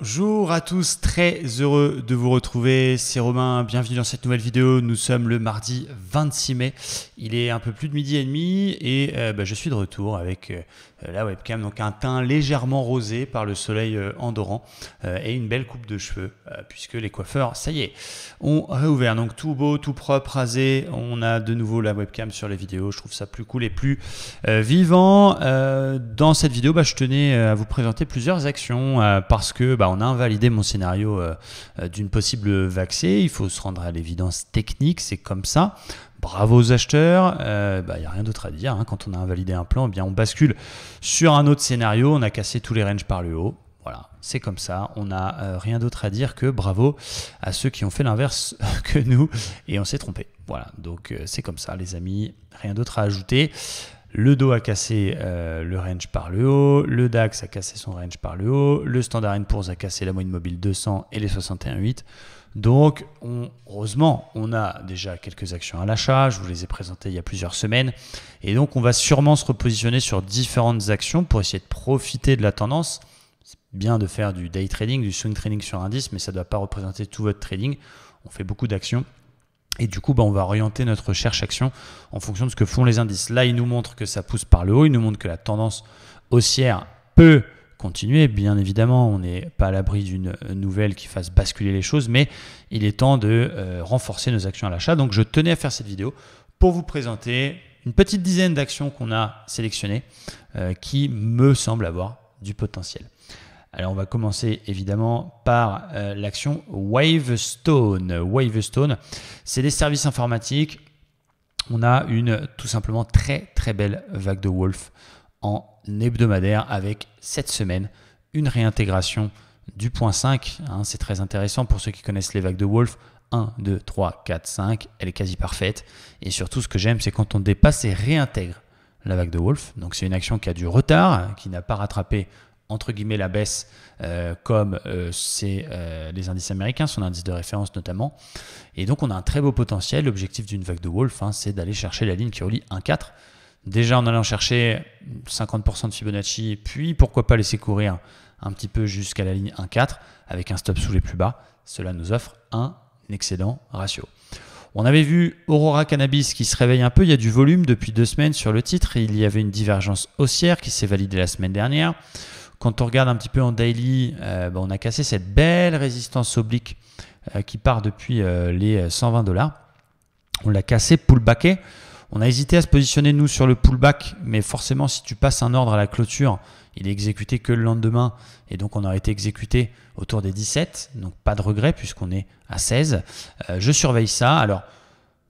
Bonjour à tous, très heureux de vous retrouver, c'est Romain, bienvenue dans cette nouvelle vidéo. Nous sommes le mardi 26 mai, il est un peu plus de midi et demi et je suis de retour avec la webcam, donc un teint légèrement rosé par le soleil endorant et une belle coupe de cheveux puisque les coiffeurs, ça y est, ont réouvert. Donc tout beau, tout propre, rasé, on a de nouveau la webcam sur les vidéos, je trouve ça plus cool et plus vivant. Dans cette vidéo, je tenais à vous présenter plusieurs actions parce que on a invalidé mon scénario d'une possible vaccée. Il faut se rendre à l'évidence technique, c'est comme ça. Bravo aux acheteurs, il n'y a rien d'autre à dire. Quand on a invalidé un plan, on bascule sur un autre scénario. On a cassé tous les ranges par le haut. Voilà, c'est comme ça. On n'a rien d'autre à dire que bravo à ceux qui ont fait l'inverse que nous et on s'est trompé. Voilà, donc c'est comme ça les amis, rien d'autre à ajouter. Le dos a cassé le range par le haut, le DAX a cassé son range par le haut, le Standard & Poor's a cassé la moyenne mobile 200 et les 61,8. Donc, heureusement, on a déjà quelques actions à l'achat, je vous les ai présentées il y a plusieurs semaines. Et donc, on va sûrement se repositionner sur différentes actions pour essayer de profiter de la tendance. C'est bien de faire du day trading, du swing trading sur indice, mais ça ne doit pas représenter tout votre trading. On fait beaucoup d'actions. Et du coup, on va orienter notre recherche action en fonction de ce que font les indices. Là, il nous montre que ça pousse par le haut, il nous montre que la tendance haussière peut continuer. Bien évidemment, on n'est pas à l'abri d'une nouvelle qui fasse basculer les choses, mais il est temps de renforcer nos actions à l'achat. Donc, je tenais à faire cette vidéo pour vous présenter une petite dizaine d'actions qu'on a sélectionnées qui me semblent avoir du potentiel. Alors, on va commencer évidemment par l'action Wavestone. Wavestone, c'est des services informatiques. On a une tout simplement très belle vague de Wolf en hebdomadaire avec cette semaine une réintégration du point 5. C'est très intéressant pour ceux qui connaissent les vagues de Wolf. 1, 2, 3, 4, 5. Elle est quasi parfaite. Et surtout, ce que j'aime, c'est quand on dépasse et réintègre la vague de Wolf. Donc, c'est une action qui a du retard, qui n'a pas rattrapé entre guillemets la baisse comme c'est les indices américains, son indice de référence notamment. Et donc on a un très beau potentiel. L'objectif d'une vague de Wolf, c'est d'aller chercher la ligne qui relie 1,4. Déjà en allant chercher 50% de Fibonacci, puis pourquoi pas laisser courir un petit peu jusqu'à la ligne 1,4 avec un stop sous les plus bas. Cela nous offre un excellent ratio. On avait vu Aurora Cannabis qui se réveille un peu. Il y a du volume depuis 2 semaines sur le titre. Il y avait une divergence haussière qui s'est validée la semaine dernière. Quand on regarde un petit peu en daily, on a cassé cette belle résistance oblique qui part depuis les 120 $. On l'a cassé, pullbacké. On a hésité à se positionner nous sur le pullback, mais forcément si tu passes un ordre à la clôture, il est exécuté que le lendemain et donc on aurait été exécuté autour des 17, donc pas de regret puisqu'on est à 16. Je surveille ça. Alors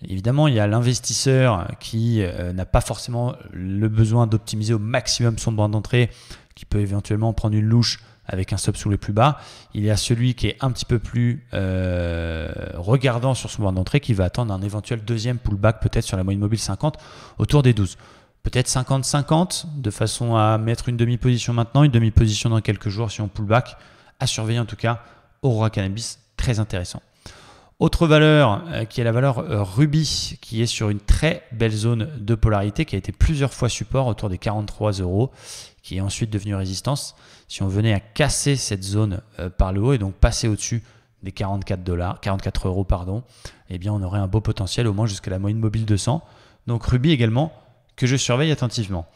évidemment, il y a l'investisseur qui n'a pas forcément le besoin d'optimiser au maximum son banc d'entrée, qui peut éventuellement prendre une louche avec un stop sous les plus bas. Il y a celui qui est un petit peu plus regardant sur son banc d'entrée qui va attendre un éventuel deuxième pullback peut-être sur la moyenne mobile 50 autour des 12. Peut-être 50-50 de façon à mettre une demi-position maintenant, une demi-position dans quelques jours si on pullback. À surveiller en tout cas, Aurora Cannabis, très intéressant. Autre valeur qui est la valeur Ruby qui est sur une très belle zone de polarité qui a été plusieurs fois support autour des 43 €, qui est ensuite devenue résistance. Si on venait à casser cette zone par le haut et donc passer au-dessus des 44 €, pardon, eh bien on aurait un beau potentiel au moins jusqu'à la moyenne mobile 200. Donc Ruby également que je surveille attentivement.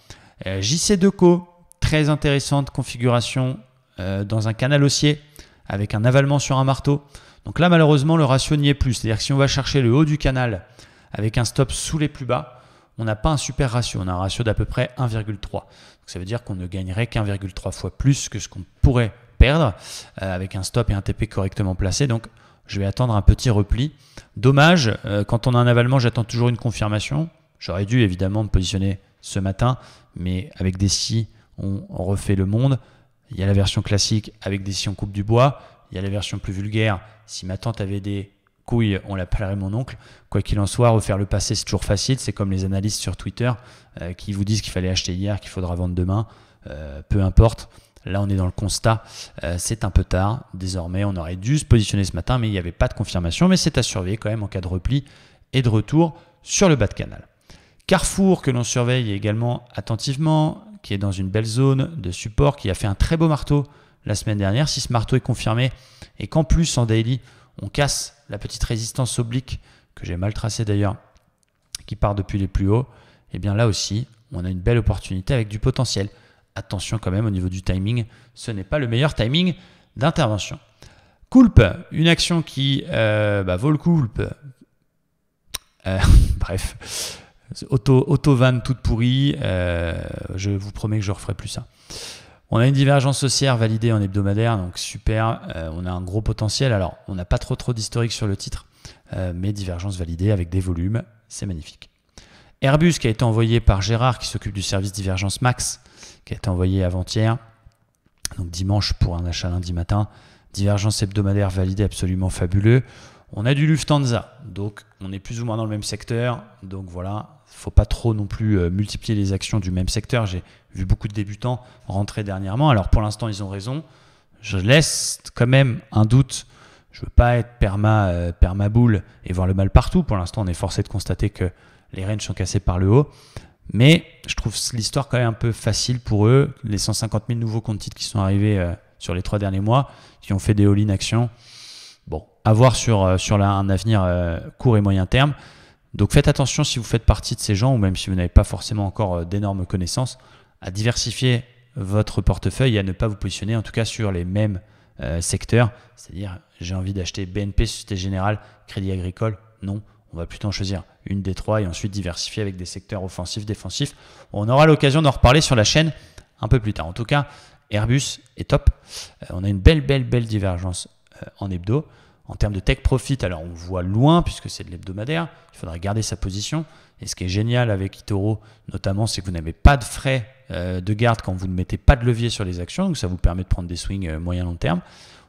JC2Co, très intéressante configuration dans un canal haussier avec un avalement sur un marteau. Donc là, malheureusement, le ratio n'y est plus. C'est-à-dire que si on va chercher le haut du canal avec un stop sous les plus bas, on n'a pas un super ratio. On a un ratio d'à peu près 1,3. Donc ça veut dire qu'on ne gagnerait qu'1,3 fois plus que ce qu'on pourrait perdre avec un stop et un TP correctement placés. Donc je vais attendre un petit repli. Dommage, quand on a un avalement, j'attends toujours une confirmation. J'aurais dû évidemment me positionner ce matin, mais avec des si, on refait le monde. Il y a la version classique avec des si on coupe du bois. Il y a la version plus vulgaire. Si ma tante avait des couilles, on l'appellerait mon oncle. Quoi qu'il en soit, refaire le passé, c'est toujours facile. C'est comme les analystes sur Twitter qui vous disent qu'il fallait acheter hier, qu'il faudra vendre demain. Peu importe. Là, on est dans le constat. C'est un peu tard. Désormais, on aurait dû se positionner ce matin, mais il n'y avait pas de confirmation. Mais c'est à surveiller quand même en cas de repli et de retour sur le bas de canal. Carrefour, que l'on surveille également attentivement, qui est dans une belle zone de support, qui a fait un très beau marteau la semaine dernière. Si ce marteau est confirmé et qu'en plus en daily, on casse la petite résistance oblique que j'ai mal tracée d'ailleurs, qui part depuis les plus hauts, et bien là aussi, on a une belle opportunité avec du potentiel. Attention quand même au niveau du timing, ce n'est pas le meilleur timing d'intervention. Culp, une action qui vaut le coup. Bref, auto-van toute pourrie, je vous promets que je ne referai plus ça. On a une divergence haussière validée en hebdomadaire, donc super, on a un gros potentiel. Alors, on n'a pas trop d'historique sur le titre, mais divergence validée avec des volumes, c'est magnifique. Airbus qui a été envoyé par Gérard, qui s'occupe du service Divergence Max, qui a été envoyé avant-hier, donc dimanche pour un achat lundi matin. Divergence hebdomadaire validée absolument fabuleux. On a du Lufthansa, donc on est plus ou moins dans le même secteur. Donc voilà, il ne faut pas trop non plus multiplier les actions du même secteur. J'ai vu beaucoup de débutants rentrer dernièrement. Alors pour l'instant, ils ont raison. Je laisse quand même un doute. Je ne veux pas être perma boule et voir le mal partout. Pour l'instant, on est forcé de constater que les ranges sont cassés par le haut. Mais je trouve l'histoire quand même un peu facile pour eux. Les 150 000 nouveaux comptes titres qui sont arrivés sur les 3 derniers mois, qui ont fait des all-in actions. Bon, à voir sur un avenir court et moyen terme. Donc faites attention si vous faites partie de ces gens, ou même si vous n'avez pas forcément encore d'énormes connaissances, à diversifier votre portefeuille et à ne pas vous positionner en tout cas sur les mêmes secteurs. C'est-à-dire, j'ai envie d'acheter BNP, Société Générale, Crédit Agricole. Non, on va plutôt en choisir une des trois et ensuite diversifier avec des secteurs offensifs, défensifs. On aura l'occasion d'en reparler sur la chaîne un peu plus tard. En tout cas, Airbus est top. On a une belle divergence en hebdo. En termes de take profit, alors on voit loin puisque c'est de l'hebdomadaire. Il faudra garder sa position. Et ce qui est génial avec eToro, notamment, c'est que vous n'avez pas de frais de garde quand vous ne mettez pas de levier sur les actions. Donc ça vous permet de prendre des swings moyen-long terme.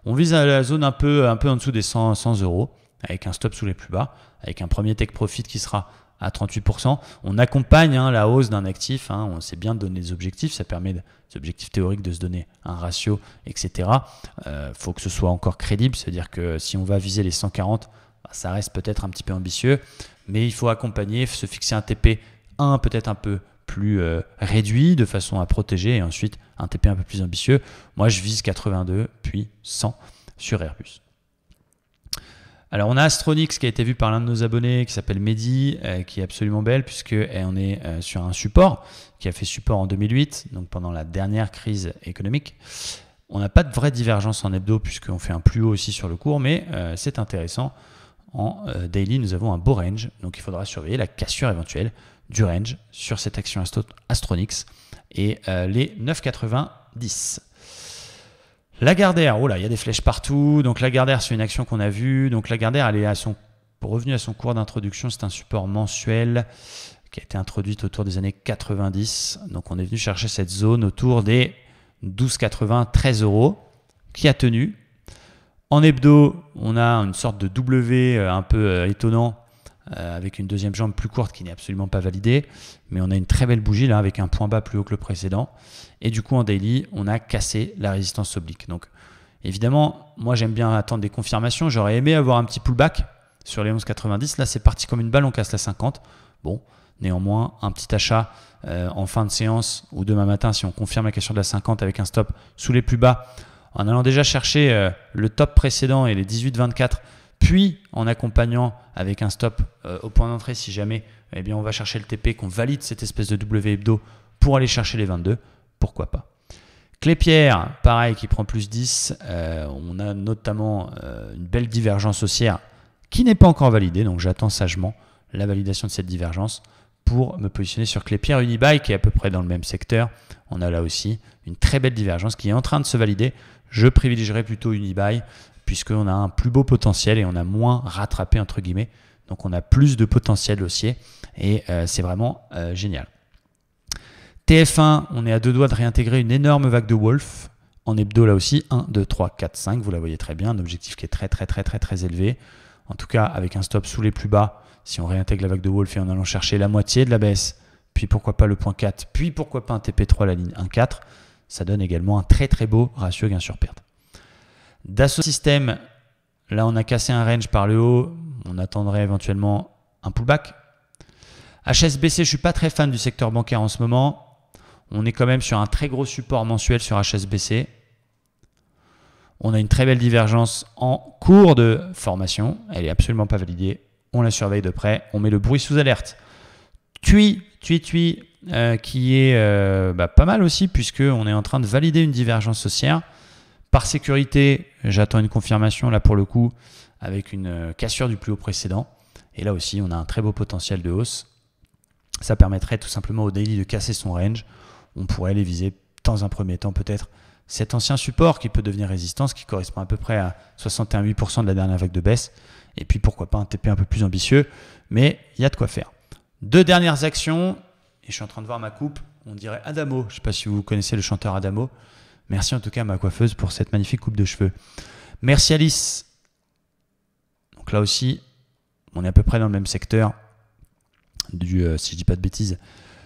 On vise à la zone un peu en dessous des 100 €, avec un stop sous les plus bas, avec un premier take profit qui sera à 38%. On accompagne la hausse d'un actif. On sait bien de donner des objectifs. Ça permet, des objectifs théoriques, de se donner un ratio, etc. Faut que ce soit encore crédible. C'est-à-dire que si on va viser les 140, ça reste peut-être un petit peu ambitieux. Mais il faut accompagner, se fixer un TP peut-être un peu plus réduit de façon à protéger. Et ensuite, un TP un peu plus ambitieux. Moi, je vise 82, puis 100 sur Airbus. Alors, on a Astronix qui a été vu par l'un de nos abonnés qui s'appelle Mehdi, qui est absolument belle puisqu'on est sur un support qui a fait support en 2008, donc pendant la dernière crise économique. On n'a pas de vraie divergence en hebdo puisqu'on fait un plus haut aussi sur le cours, mais c'est intéressant. En daily, nous avons un beau range, donc il faudra surveiller la cassure éventuelle du range sur cette action Astronix et les 9,90. Lagardère, oh là, il y a des flèches partout. Donc Lagardère, c'est une action qu'on a vue. Donc Lagardère, elle est revenue à son cours d'introduction. C'est un support mensuel qui a été introduit autour des années 90. Donc on est venu chercher cette zone autour des 12,80, 13 € qui a tenu. En hebdo, on a une sorte de W un peu étonnant avec une deuxième jambe plus courte qui n'est absolument pas validée. Mais on a une très belle bougie là avec un point bas plus haut que le précédent. Et du coup, en daily, on a cassé la résistance oblique. Donc, évidemment, moi, j'aime bien attendre des confirmations. J'aurais aimé avoir un petit pullback sur les 11,90. Là, c'est parti comme une balle, on casse la 50. Bon, néanmoins, un petit achat en fin de séance ou demain matin, si on confirme la cassure de la 50 avec un stop sous les plus bas, en allant déjà chercher le top précédent et les 18,24, puis en accompagnant avec un stop au point d'entrée si jamais eh bien, on va chercher le TP, qu'on valide cette espèce de W hebdo pour aller chercher les 22. Pourquoi pas. Clépierre, pareil, qui prend plus 10. On a notamment une belle divergence haussière qui n'est pas encore validée. Donc j'attends sagement la validation de cette divergence pour me positionner sur Clépierre. Unibail, qui est à peu près dans le même secteur. On a là aussi une très belle divergence qui est en train de se valider. Je privilégierais plutôt Unibail puisqu'on a un plus beau potentiel et on a moins rattrapé entre guillemets. Donc on a plus de potentiel haussier et c'est vraiment génial. TF1, on est à deux doigts de réintégrer une énorme vague de Wolf. En hebdo, là aussi, 1, 2, 3, 4, 5. Vous la voyez très bien. Un objectif qui est très élevé. En tout cas, avec un stop sous les plus bas, si on réintègre la vague de Wolf et en allant chercher la moitié de la baisse, puis pourquoi pas le point 4, puis pourquoi pas un TP3 à la ligne 1,4, ça donne également un très beau ratio gain sur perte. Dassault Systèmes, là, on a cassé un range par le haut. On attendrait éventuellement un pullback. HSBC, je ne suis pas très fan du secteur bancaire en ce moment. On est quand même sur un très gros support mensuel sur HSBC. On a une très belle divergence en cours de formation. Elle n'est absolument pas validée. On la surveille de près. On met le bruit sous alerte. TUI, qui est pas mal aussi puisqu'on est en train de valider une divergence haussière. Par sécurité, j'attends une confirmation là pour le coup avec une cassure du plus haut précédent. Et là aussi, on a un très beau potentiel de hausse. Ça permettrait tout simplement au daily de casser son range. On pourrait les viser dans un premier temps peut-être cet ancien support qui peut devenir résistance, qui correspond à peu près à 61,8% de la dernière vague de baisse. Et puis pourquoi pas un TP un peu plus ambitieux, mais il y a de quoi faire. Deux dernières actions, et je suis en train de voir ma coupe, on dirait Adamo. Je ne sais pas si vous connaissez le chanteur Adamo. Merci en tout cas à ma coiffeuse pour cette magnifique coupe de cheveux. Merci Alice. Donc là aussi, on est à peu près dans le même secteur si je dis pas de bêtises,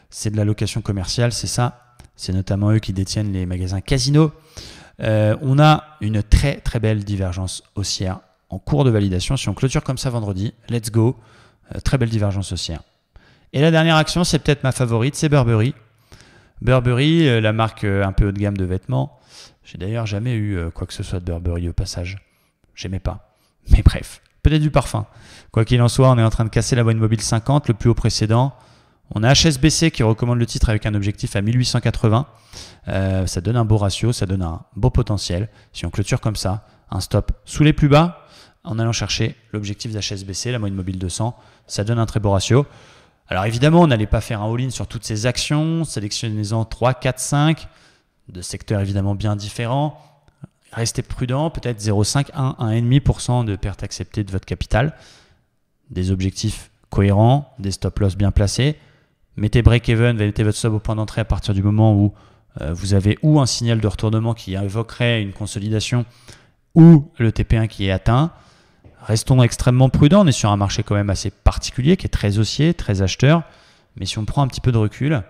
c'est de la location commerciale, c'est ça. C'est notamment eux qui détiennent les magasins Casino. On a une très très belle divergence haussière en cours de validation. Si on clôture comme ça vendredi, let's go. Très belle divergence haussière. Et la dernière action, c'est peut-être ma favorite, c'est Burberry. Burberry, la marque un peu haut de gamme de vêtements. J'ai d'ailleurs jamais eu quoi que ce soit de Burberry au passage. J'aimais pas. Mais bref, peut-être du parfum. Quoi qu'il en soit, on est en train de casser la moyenne mobile 50, le plus haut précédent. On a HSBC qui recommande le titre avec un objectif à 1880. Ça donne un beau ratio, ça donne un beau potentiel. Si on clôture comme ça, un stop sous les plus bas, en allant chercher l'objectif d'HSBC, la moyenne mobile 200, ça donne un très beau ratio. Alors évidemment, on n'allait pas faire un all-in sur toutes ces actions. Sélectionnez-en 3, 4, 5, de secteurs évidemment bien différents. Restez prudent, peut-être 0,5, 1, 1,5% de perte acceptée de votre capital. Des objectifs cohérents, des stop-loss bien placés. Mettez break-even, mettez votre stop au point d'entrée à partir du moment où vous avez ou un signal de retournement qui évoquerait une consolidation ou le TP1 qui est atteint. Restons extrêmement prudents, on est sur un marché quand même assez particulier qui est très haussier, très acheteur. Mais si on prend un petit peu de recul,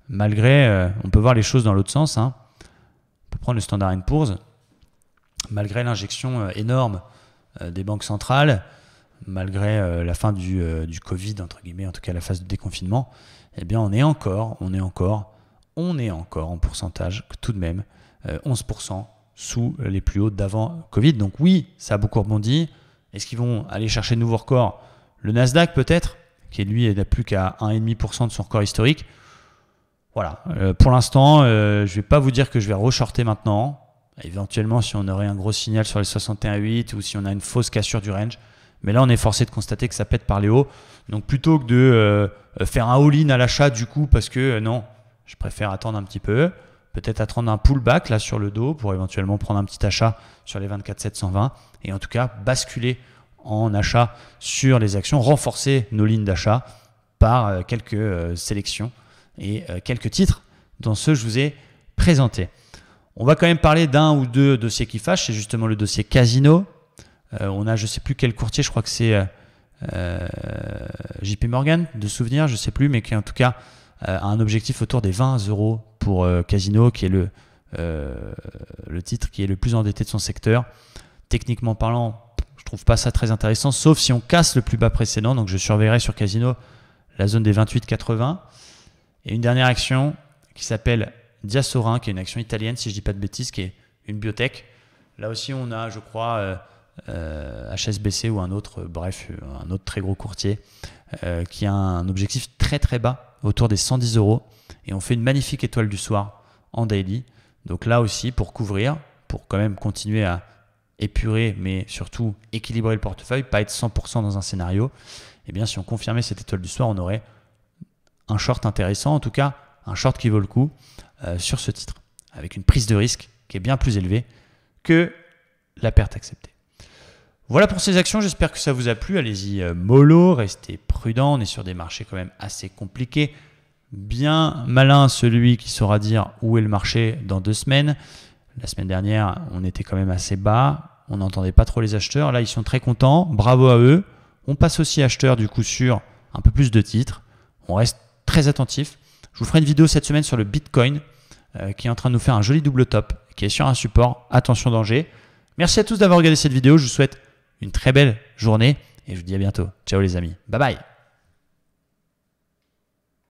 malgré, on peut voir les choses dans l'autre sens. On peut prendre le Standard & Poor's. Malgré l'injection énorme des banques centrales, malgré la fin du Covid, entre guillemets, en tout cas la phase de déconfinement, eh bien on est encore en pourcentage tout de même 11% sous les plus hauts d'avant Covid. Donc oui, ça a beaucoup rebondi. Est-ce qu'ils vont aller chercher de nouveaux records? Le Nasdaq peut-être, qui lui n'a plus qu'à 1,5% de son record historique. Voilà, pour l'instant, je ne vais pas vous dire que je vais re-shorter maintenant. Éventuellement, si on aurait un gros signal sur les 61,8 ou si on a une fausse cassure du range. Mais là, on est forcé de constater que ça pète par les hauts. Donc, plutôt que de faire un all-in à l'achat du coup, parce que non, je préfère attendre un petit peu. Peut-être attendre un pullback là sur le dos pour éventuellement prendre un petit achat sur les 24 720. Et en tout cas, basculer en achat sur les actions, renforcer nos lignes d'achat par quelques sélections et quelques titres dans ceux que je vous ai présentés. On va quand même parler d'un ou deux dossiers qui fâchent. C'est justement le dossier Casino. On a je ne sais plus quel courtier, je crois que c'est JP Morgan de souvenir, je ne sais plus, mais qui en tout cas a un objectif autour des 20 € pour Casino, qui est le titre qui est le plus endetté de son secteur. Techniquement parlant, je ne trouve pas ça très intéressant, sauf si on casse le plus bas précédent. Donc je surveillerai sur Casino la zone des 28,80. Et une dernière action qui s'appelle Diasorin, qui est une action italienne, si je ne dis pas de bêtises, qui est une biotech. Là aussi, on a, je crois, HSBC ou un autre très gros courtier qui a un objectif très très bas, autour des 110 €. Et on fait une magnifique étoile du soir en daily. Donc là aussi, pour couvrir, pour quand même continuer à épurer, mais surtout équilibrer le portefeuille, pas être 100% dans un scénario, eh bien si on confirmait cette étoile du soir, on aurait un short intéressant, en tout cas un short qui vaut le coup sur ce titre, avec une prise de risque qui est bien plus élevée que la perte acceptée. Voilà pour ces actions, j'espère que ça vous a plu. Allez-y mollo, restez prudent, on est sur des marchés quand même assez compliqués. Bien malin celui qui saura dire où est le marché dans 2 semaines. La semaine dernière, on était quand même assez bas, on n'entendait pas trop les acheteurs. Là, ils sont très contents, bravo à eux. On passe aussi acheteurs du coup sur un peu plus de titres. On reste très attentif. Je vous ferai une vidéo cette semaine sur le Bitcoin qui est en train de nous faire un joli double top, qui est sur un support. Attention danger. Merci à tous d'avoir regardé cette vidéo. Je vous souhaite une très belle journée et je vous dis à bientôt. Ciao les amis. Bye bye.